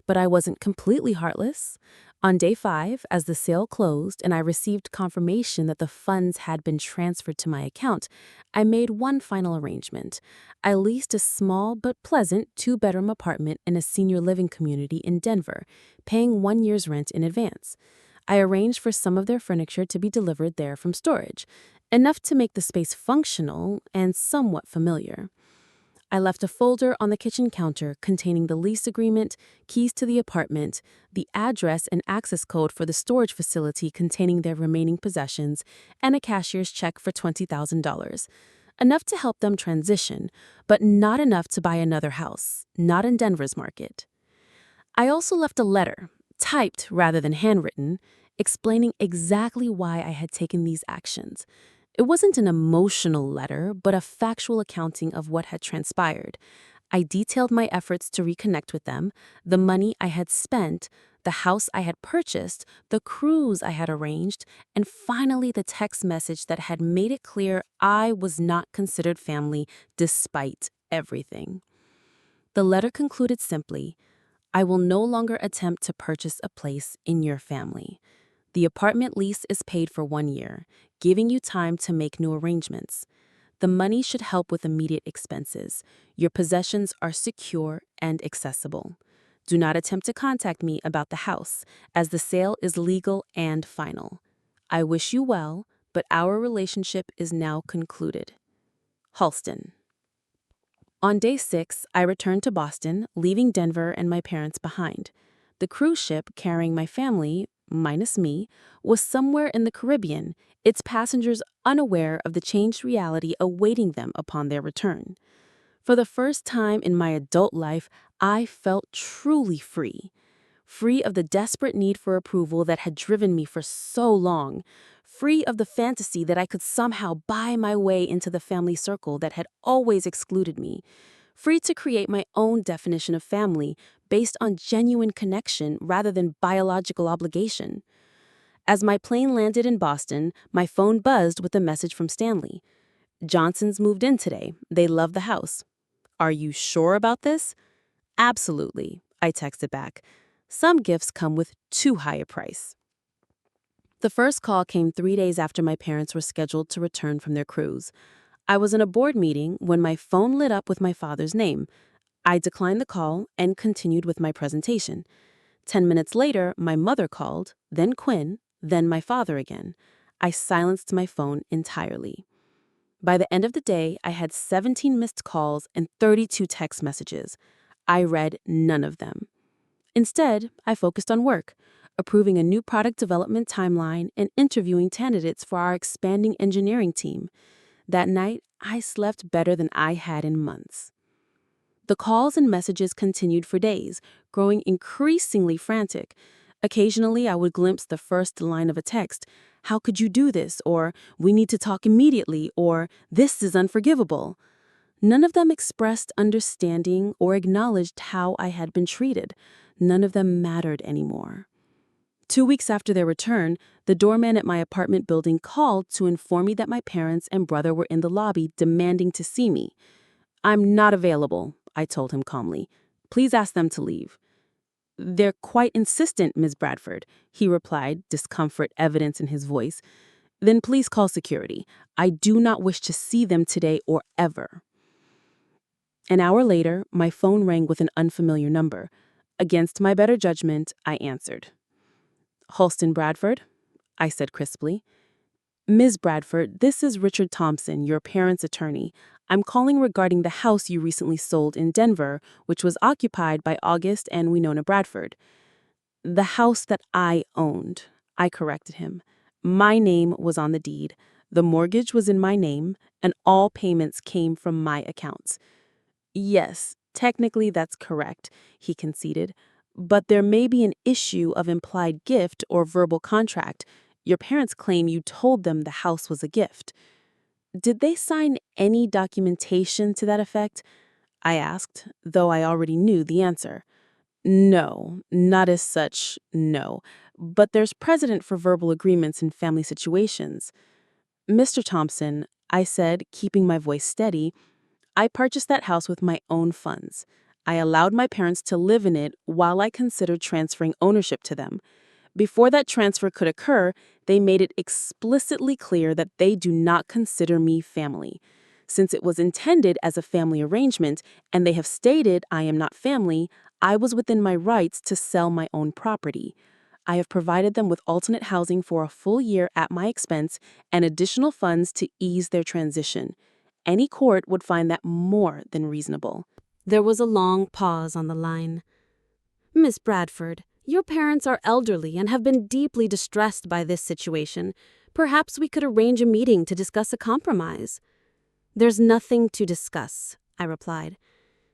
But I wasn't completely heartless. On day 5, as the sale closed and I received confirmation that the funds had been transferred to my account, I made one final arrangement. I leased a small but pleasant 2-bedroom apartment in a senior living community in Denver, paying 1 year's rent in advance. I arranged for some of their furniture to be delivered there from storage, enough to make the space functional and somewhat familiar. I left a folder on the kitchen counter containing the lease agreement, keys to the apartment, the address and access code for the storage facility containing their remaining possessions, and a cashier's check for $20,000. Enough to help them transition, but not enough to buy another house, not in Denver's market. I also left a letter, typed rather than handwritten, explaining exactly why I had taken these actions. It wasn't an emotional letter, but a factual accounting of what had transpired. I detailed my efforts to reconnect with them, the money I had spent, the house I had purchased, the cruise I had arranged, and finally the text message that had made it clear I was not considered family despite everything. The letter concluded simply, "I will no longer attempt to purchase a place in your family. The apartment lease is paid for 1 year, giving you time to make new arrangements. The money should help with immediate expenses. Your possessions are secure and accessible. Do not attempt to contact me about the house, as the sale is legal and final. I wish you well, but our relationship is now concluded. Halston." On day 6, I returned to Boston, leaving Denver and my parents behind. The cruise ship carrying my family, minus me, was somewhere in the Caribbean, its passengers unaware of the changed reality awaiting them upon their return. For the first time in my adult life, I felt truly free. Free of the desperate need for approval that had driven me for so long. Free of the fantasy that I could somehow buy my way into the family circle that had always excluded me. Free to create my own definition of family based on genuine connection rather than biological obligation. As my plane landed in Boston, my phone buzzed with a message from Stanley. "Johnson's moved in today. They love the house." "Are you sure about this?" "Absolutely," I texted back. "Some gifts come with too high a price." The first call came 3 days after my parents were scheduled to return from their cruise. I was in a board meeting when my phone lit up with my father's name. I declined the call and continued with my presentation. 10 minutes later, my mother called, then Quinn, then my father again. I silenced my phone entirely. By the end of the day, I had 17 missed calls and 32 text messages. I read none of them. Instead, I focused on work, approving a new product development timeline and interviewing candidates for our expanding engineering team. That night, I slept better than I had in months. The calls and messages continued for days, growing increasingly frantic. Occasionally, I would glimpse the first line of a text, "How could you do this?" or "We need to talk immediately," or "This is unforgivable." None of them expressed understanding or acknowledged how I had been treated. None of them mattered anymore. 2 weeks after their return, the doorman at my apartment building called to inform me that my parents and brother were in the lobby demanding to see me. "I'm not available," I told him calmly. "Please ask them to leave." "They're quite insistent, Ms. Bradford," he replied, discomfort evident in his voice. "Then please call security. I do not wish to see them today or ever." An hour later, my phone rang with an unfamiliar number. Against my better judgment, I answered. "Halston Bradford?" I said crisply. "Ms. Bradford, this is Richard Thompson, your parents' attorney. I'm calling regarding the house you recently sold in Denver, which was occupied by August and Winona Bradford." "The house that I owned," I corrected him. "My name was on the deed. The mortgage was in my name, and all payments came from my accounts." "Yes, technically that's correct," he conceded. "But there may be an issue of implied gift or verbal contract. Your parents claim you told them the house was a gift." "Did they sign any documentation to that effect?" I asked, though I already knew the answer. "No, not as such, no. But there's precedent for verbal agreements in family situations." "Mr. Thompson," I said, keeping my voice steady, "I purchased that house with my own funds. I allowed my parents to live in it while I considered transferring ownership to them. Before that transfer could occur, they made it explicitly clear that they do not consider me family. Since it was intended as a family arrangement, and they have stated I am not family, I was within my rights to sell my own property. I have provided them with alternate housing for a full year at my expense and additional funds to ease their transition. Any court would find that more than reasonable." There was a long pause on the line. "Miss Bradford, your parents are elderly and have been deeply distressed by this situation. Perhaps we could arrange a meeting to discuss a compromise." "There's nothing to discuss," I replied.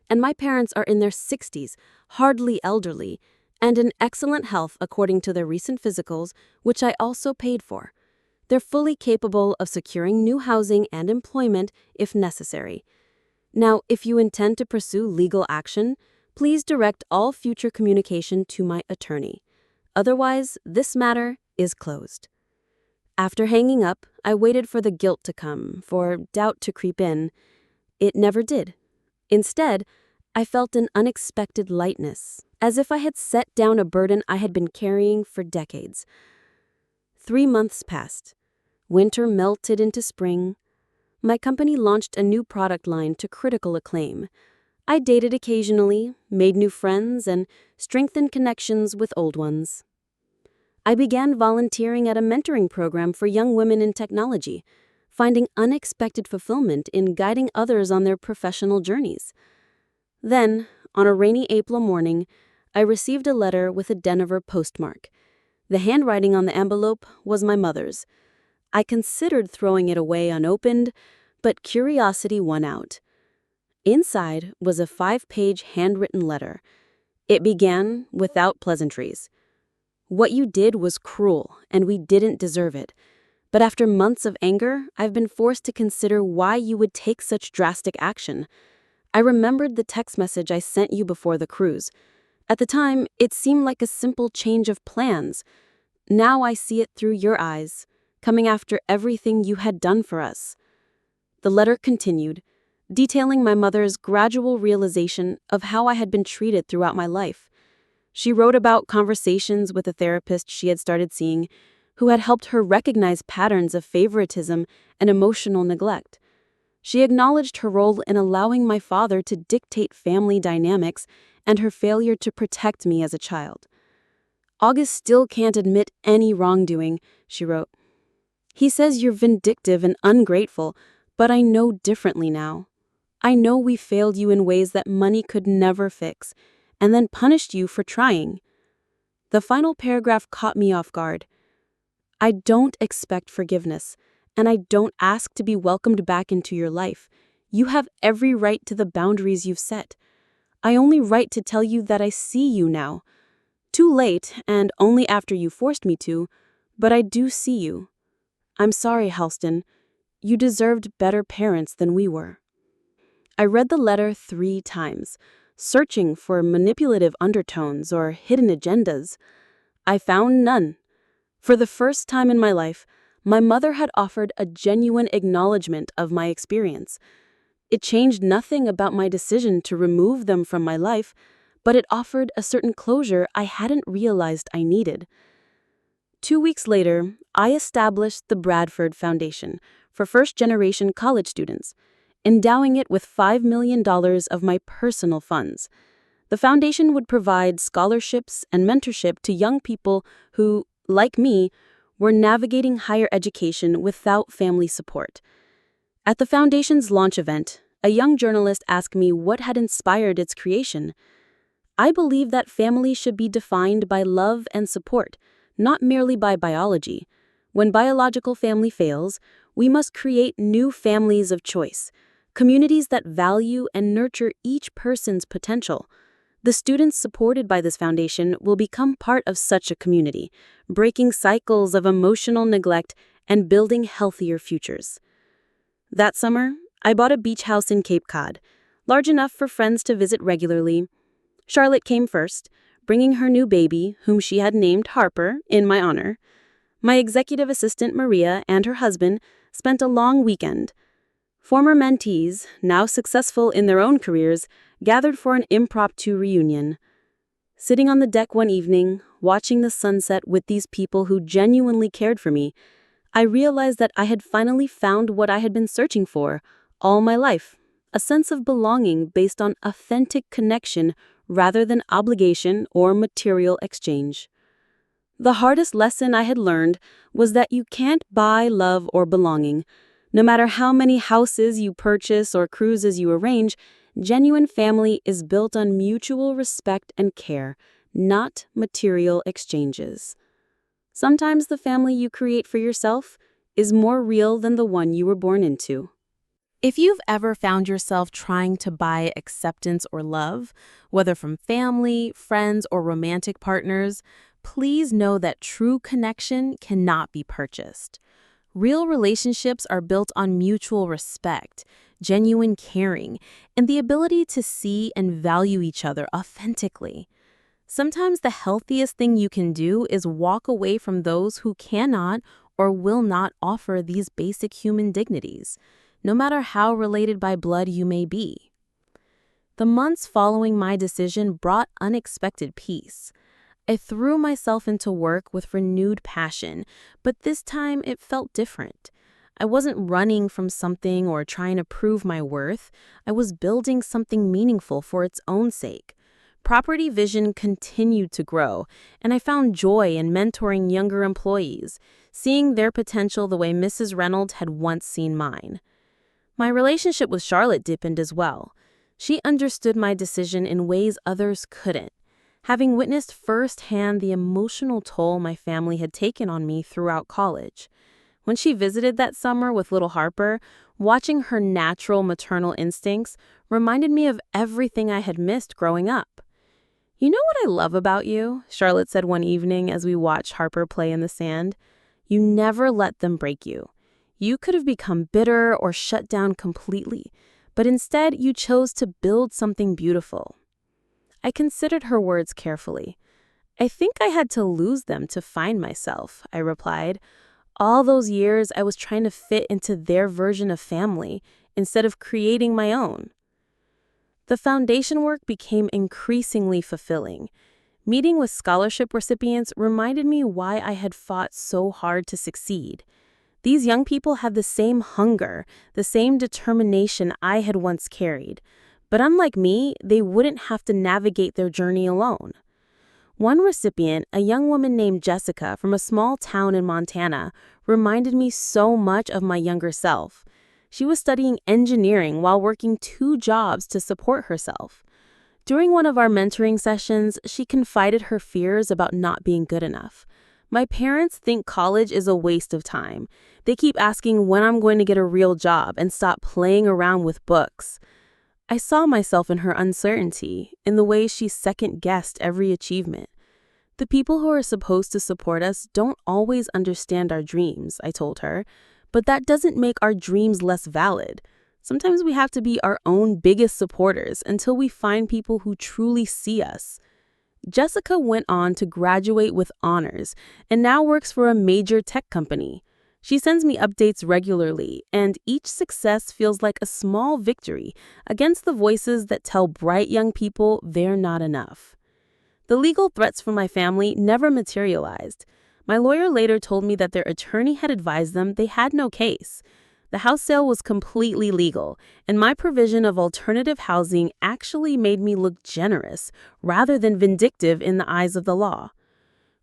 "And my parents are in their 60s, hardly elderly, and in excellent health according to their recent physicals, which I also paid for. They're fully capable of securing new housing and employment if necessary. Now, if you intend to pursue legal action, please direct all future communication to my attorney. Otherwise, this matter is closed." After hanging up, I waited for the guilt to come, for doubt to creep in. It never did. Instead, I felt an unexpected lightness, as if I had set down a burden I had been carrying for decades. 3 months passed. Winter melted into spring. My company launched a new product line to critical acclaim. I dated occasionally, made new friends, and strengthened connections with old ones. I began volunteering at a mentoring program for young women in technology, finding unexpected fulfillment in guiding others on their professional journeys. Then, on a rainy April morning, I received a letter with a Denver postmark. The handwriting on the envelope was my mother's. I considered throwing it away unopened, but curiosity won out. Inside was a 5-page handwritten letter. It began without pleasantries. "What you did was cruel, and we didn't deserve it. But after months of anger, I've been forced to consider why you would take such drastic action. I remembered the text message I sent you before the cruise. At the time, it seemed like a simple change of plans. Now I see it through your eyes, coming after everything you had done for us." The letter continued, detailing my mother's gradual realization of how I had been treated throughout my life. She wrote about conversations with a therapist she had started seeing, who had helped her recognize patterns of favoritism and emotional neglect. She acknowledged her role in allowing my father to dictate family dynamics and her failure to protect me as a child. "August still can't admit any wrongdoing," she wrote. "He says you're vindictive and ungrateful, but I know differently now. I know we failed you in ways that money could never fix, and then punished you for trying." The final paragraph caught me off guard. "I don't expect forgiveness, and I don't ask to be welcomed back into your life. You have every right to the boundaries you've set. I only write to tell you that I see you now. Too late, and only after you forced me to, but I do see you. I'm sorry, Halston. You deserved better parents than we were." I read the letter 3 times, searching for manipulative undertones or hidden agendas. I found none. For the first time in my life, my mother had offered a genuine acknowledgement of my experience. It changed nothing about my decision to remove them from my life, but it offered a certain closure I hadn't realized I needed. 2 weeks later, I established the Bradford Foundation for first-generation college students, endowing it with $5 million of my personal funds. The foundation would provide scholarships and mentorship to young people who, like me, were navigating higher education without family support. At the foundation's launch event, a young journalist asked me what had inspired its creation. I believe that family should be defined by love and support, not merely by biology. When biological family fails, we must create new families of choice, communities that value and nurture each person's potential. The students supported by this foundation will become part of such a community, breaking cycles of emotional neglect and building healthier futures. That summer, I bought a beach house in Cape Cod, large enough for friends to visit regularly. Charlotte came first, bringing her new baby, whom she had named Harper, in my honor. My executive assistant, Maria, and her husband spent a long weekend. Former mentees, now successful in their own careers, gathered for an impromptu reunion. Sitting on the deck one evening, watching the sunset with these people who genuinely cared for me, I realized that I had finally found what I had been searching for all my life, a sense of belonging based on authentic connection rather than obligation or material exchange. The hardest lesson I had learned was that you can't buy love or belonging. No matter how many houses you purchase or cruises you arrange, genuine family is built on mutual respect and care, not material exchanges. Sometimes the family you create for yourself is more real than the one you were born into. If you've ever found yourself trying to buy acceptance or love, whether from family, friends, or romantic partners, please know that true connection cannot be purchased. Real relationships are built on mutual respect, genuine caring, and the ability to see and value each other authentically. Sometimes the healthiest thing you can do is walk away from those who cannot or will not offer these basic human dignities, no matter how related by blood you may be. The months following my decision brought unexpected peace. I threw myself into work with renewed passion, but this time it felt different. I wasn't running from something or trying to prove my worth. I was building something meaningful for its own sake. Property Vision continued to grow, and I found joy in mentoring younger employees, seeing their potential the way Mrs. Reynolds had once seen mine. My relationship with Charlotte deepened as well. She understood my decision in ways others couldn't, having witnessed firsthand the emotional toll my family had taken on me throughout college. When she visited that summer with little Harper, watching her natural maternal instincts reminded me of everything I had missed growing up. "You know what I love about you?" Charlotte said one evening as we watched Harper play in the sand. "You never let them break you. You could have become bitter or shut down completely, but instead you chose to build something beautiful." I considered her words carefully. "I think I had to lose them to find myself," I replied. "All those years I was trying to fit into their version of family instead of creating my own." The foundation work became increasingly fulfilling. Meeting with scholarship recipients reminded me why I had fought so hard to succeed. These young people had the same hunger, the same determination I had once carried. But unlike me, they wouldn't have to navigate their journey alone. One recipient, a young woman named Jessica from a small town in Montana, reminded me so much of my younger self. She was studying engineering while working 2 jobs to support herself. During one of our mentoring sessions, she confided her fears about not being good enough. My parents think college is a waste of time. They keep asking when I'm going to get a real job and stop playing around with books. I saw myself in her uncertainty, in the way she second-guessed every achievement. The people who are supposed to support us don't always understand our dreams, I told her, but that doesn't make our dreams less valid. Sometimes we have to be our own biggest supporters until we find people who truly see us. Jessica went on to graduate with honors and now works for a major tech company. She sends me updates regularly, and each success feels like a small victory against the voices that tell bright young people they're not enough. The legal threats from my family never materialized. My lawyer later told me that their attorney had advised them they had no case. The house sale was completely legal, and my provision of alternative housing actually made me look generous rather than vindictive in the eyes of the law.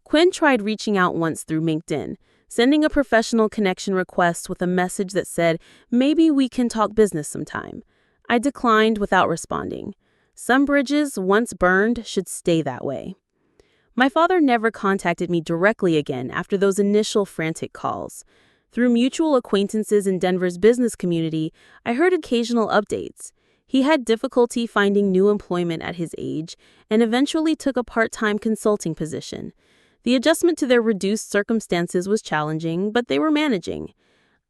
Quinn tried reaching out once through LinkedIn, sending a professional connection request with a message that said, "Maybe we can talk business sometime." I declined without responding. Some bridges, once burned, should stay that way. My father never contacted me directly again after those initial frantic calls. Through mutual acquaintances in Denver's business community, I heard occasional updates. He had difficulty finding new employment at his age and eventually took a part-time consulting position. The adjustment to their reduced circumstances was challenging, but they were managing.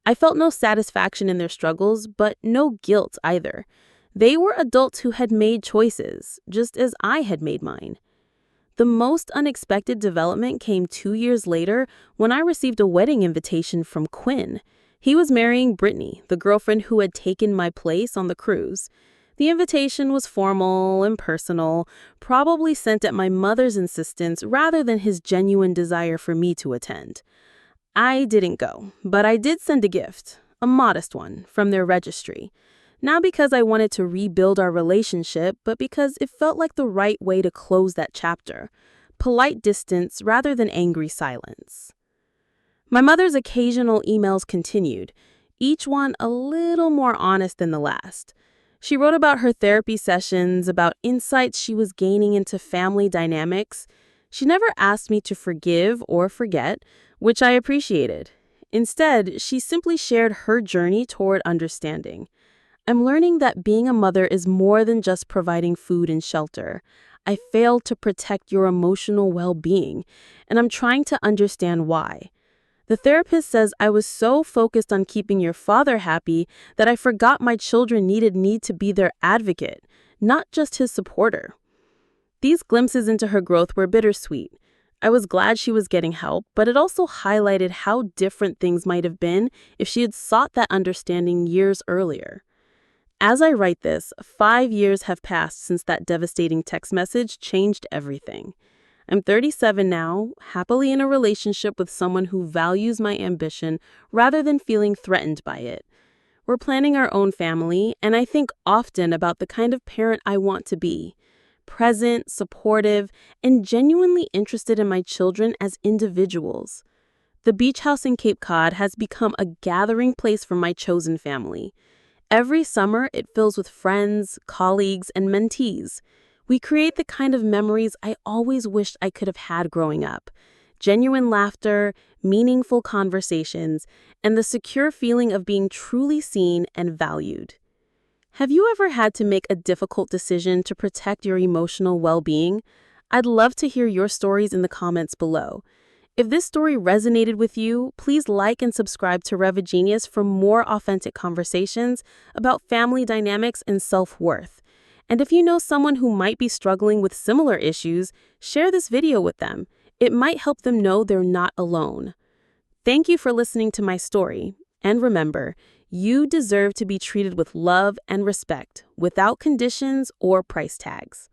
I felt no satisfaction in their struggles, but no guilt either. They were adults who had made choices, just as I had made mine. The most unexpected development came 2 years later when I received a wedding invitation from Quinn. He was marrying Brittany, the girlfriend who had taken my place on the cruise. The invitation was formal and personal, probably sent at my mother's insistence rather than his genuine desire for me to attend. I didn't go, but I did send a gift, a modest one, from their registry. Not because I wanted to rebuild our relationship, but because it felt like the right way to close that chapter. Polite distance rather than angry silence. My mother's occasional emails continued, each one a little more honest than the last. She wrote about her therapy sessions, about insights she was gaining into family dynamics. She never asked me to forgive or forget, which I appreciated. Instead, she simply shared her journey toward understanding. I'm learning that being a mother is more than just providing food and shelter. I failed to protect your emotional well-being, and I'm trying to understand why. The therapist says I was so focused on keeping your father happy that I forgot my children needed me to be their advocate, not just his supporter. These glimpses into her growth were bittersweet. I was glad she was getting help, but it also highlighted how different things might have been if she had sought that understanding years earlier. As I write this, 5 years have passed since that devastating text message changed everything. I'm 37 now, happily in a relationship with someone who values my ambition rather than feeling threatened by it. We're planning our own family, and I think often about the kind of parent I want to be. Present, supportive, and genuinely interested in my children as individuals. The beach house in Cape Cod has become a gathering place for my chosen family. Every summer, it fills with friends, colleagues, and mentees. We create the kind of memories I always wished I could have had growing up. Genuine laughter, meaningful conversations, and the secure feeling of being truly seen and valued. Have you ever had to make a difficult decision to protect your emotional well-being? I'd love to hear your stories in the comments below. If this story resonated with you, please like and subscribe to Revengenius for more authentic conversations about family dynamics and self-worth. And if you know someone who might be struggling with similar issues, share this video with them. It might help them know they're not alone. Thank you for listening to my story. And remember, you deserve to be treated with love and respect, without conditions or price tags.